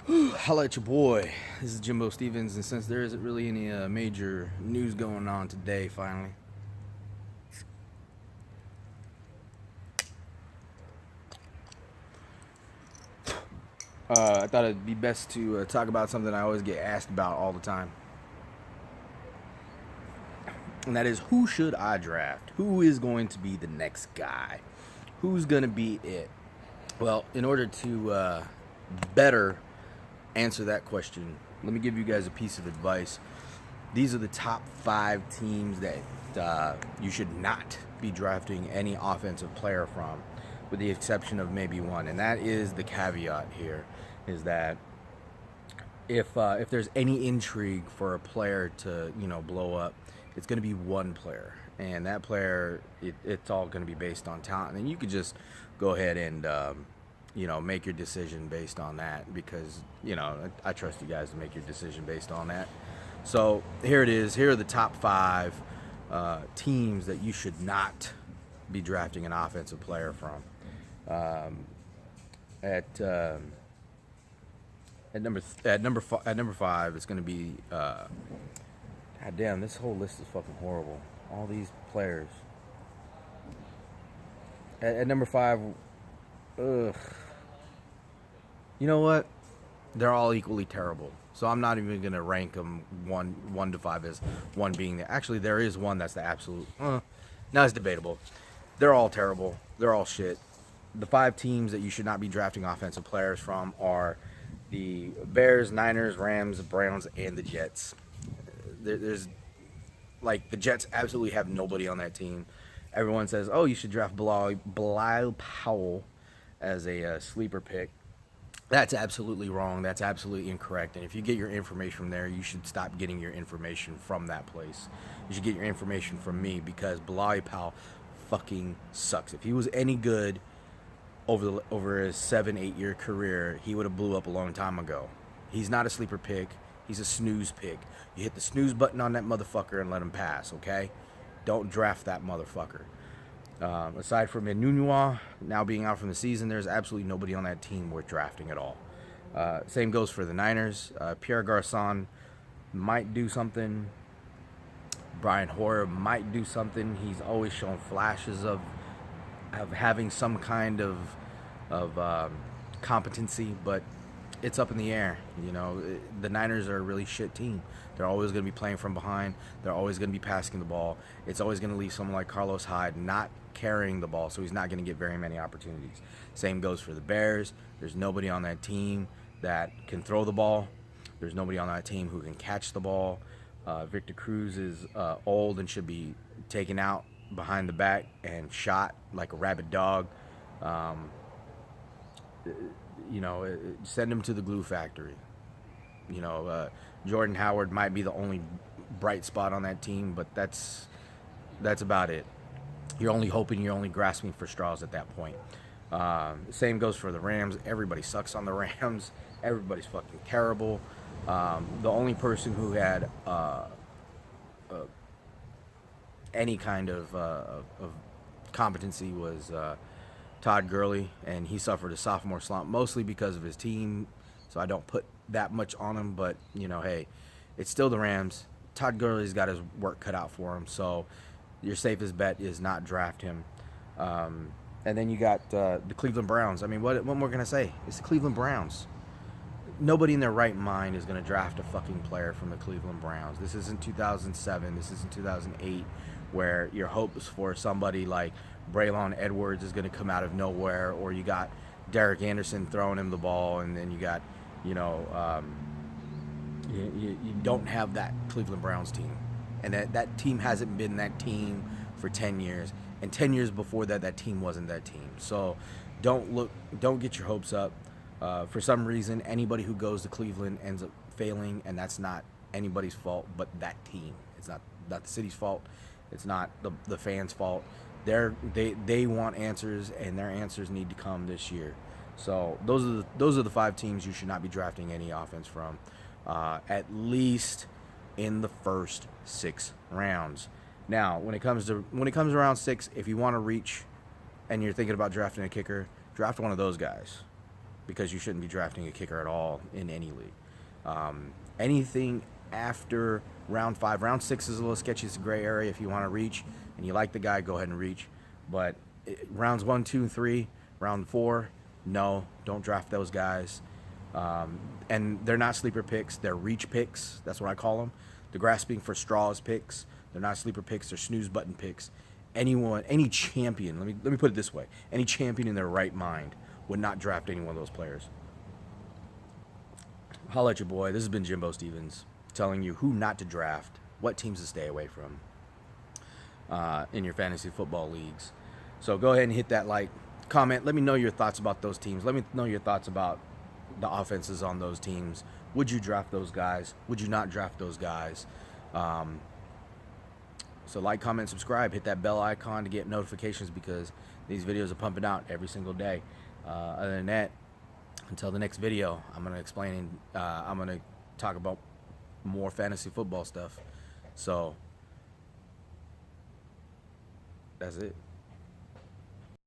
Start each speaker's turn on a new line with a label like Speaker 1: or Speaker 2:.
Speaker 1: Holla at your boy. This is Jimbo Stevens, and since there isn't really any major news going on today, finally, I thought it'd be best to talk about something I always get asked about all the time, and that is who should I draft? Who is going to be the next guy? Who's going to be it? Well, in order to better answer that question, let me give you guys a piece of advice. These are the top 5 teams that you should not be drafting any offensive player from, with the exception of maybe one, and that is the caveat here, is that if there's any intrigue for a player to blow up, it's going to be one player, and that player it's all going to be based on talent, and you could just go ahead and make your decision based on that, because I trust you guys to make your decision based on that. So here it is. Here are the top 5 teams that you should not be drafting an offensive player from. At number 5, it's going to be. God damn, this whole list is fucking horrible. All these players. At number 5, ugh. You know what? They're all equally terrible. So I'm not even gonna rank them one to 5, as one being actually there is one that's the absolute. Now it's debatable. They're all terrible. They're all shit. The 5 teams that you should not be drafting offensive players from are the Bears, Niners, Rams, Browns, and the Jets. There's like the Jets absolutely have nobody on that team. Everyone says, "Oh, you should draft Bilal Powell as a sleeper pick." That's absolutely wrong. That's absolutely incorrect. And if you get your information from there, you should stop getting your information from that place. You should get your information from me, because Bilal Powell fucking sucks. If he was any good over his 7-8 year career, he would have blew up a long time ago. He's not a sleeper pick. He's a snooze pick. You hit the snooze button on that motherfucker and let him pass, okay? Don't draft that motherfucker. Aside from Enunwa now being out from the season, there's absolutely nobody on that team worth drafting at all. Same goes for the Niners. Pierre Garçon might do something. Brian Hoyer might do something. He's always shown flashes of having some kind of competency, but it's up in the air. The Niners are a really shit team. They're always going to be playing from behind. They're always going to be passing the ball. It's always going to leave someone like Carlos Hyde not carrying the ball, so he's not going to get very many opportunities. Same goes for the Bears. There's nobody on that team that can throw the ball. There's nobody on that team who can catch the ball. Victor Cruz is old and should be taken out behind the back and shot like a rabid dog. Send him to the glue factory. Jordan Howard might be the only bright spot on that team, but that's about it. You're only hoping, you're only grasping for straws at that point. Same goes for the Rams. Everybody sucks on the Rams. Everybody's fucking terrible. The only person who had any kind of competency was Todd Gurley, and he suffered a sophomore slump, mostly because of his team, so I don't put that much on him, but hey, it's still the Rams. Todd Gurley's got his work cut out for him, so your safest bet is not draft him. And then you got the Cleveland Browns. I mean, what more can I say? It's the Cleveland Browns. Nobody in their right mind is going to draft a fucking player from the Cleveland Browns. This isn't 2007. This isn't 2008, where your hopes for somebody like Braylon Edwards is going to come out of nowhere, or you got Derek Anderson throwing him the ball, and then you got, you don't have that Cleveland Browns team. And that team hasn't been that team for 10 years. And 10 years before that, that team wasn't that team. So don't get your hopes up. For some reason, anybody who goes to Cleveland ends up failing, and that's not anybody's fault but that team. It's not the city's fault. It's not the fans' fault. They want answers, and their answers need to come this year. So those are the 5 teams you should not be drafting any offense from, at least in the first 6 rounds. Now, when it comes to round 6, if you want to reach and you're thinking about drafting a kicker, draft one of those guys. because you shouldn't be drafting a kicker at all in any league. Anything after round 5, round 6 is a little sketchy. It's a gray area. If you want to reach and you like the guy, go ahead and reach. But rounds 1, 2, and 3, round 4, no, don't draft those guys. And they're not sleeper picks. They're reach picks. That's what I call them. The grasping for straws picks. They're not sleeper picks. They're snooze button picks. Any champion, let me put it this way. Any champion in their right mind would not draft any one of those players. Holla at your boy. This has been Jimbo Stevens telling you who not to draft, what teams to stay away from in your fantasy football leagues. So go ahead and hit that like, comment. Let me know your thoughts about those teams. Let me know your thoughts about the offenses on those teams. Would you draft those guys? Would you not draft those guys? So like, comment, subscribe. Hit that bell icon to get notifications because these videos are pumping out every single day. Other than that, until the next video, I'm going to talk about more fantasy football stuff. So that's it.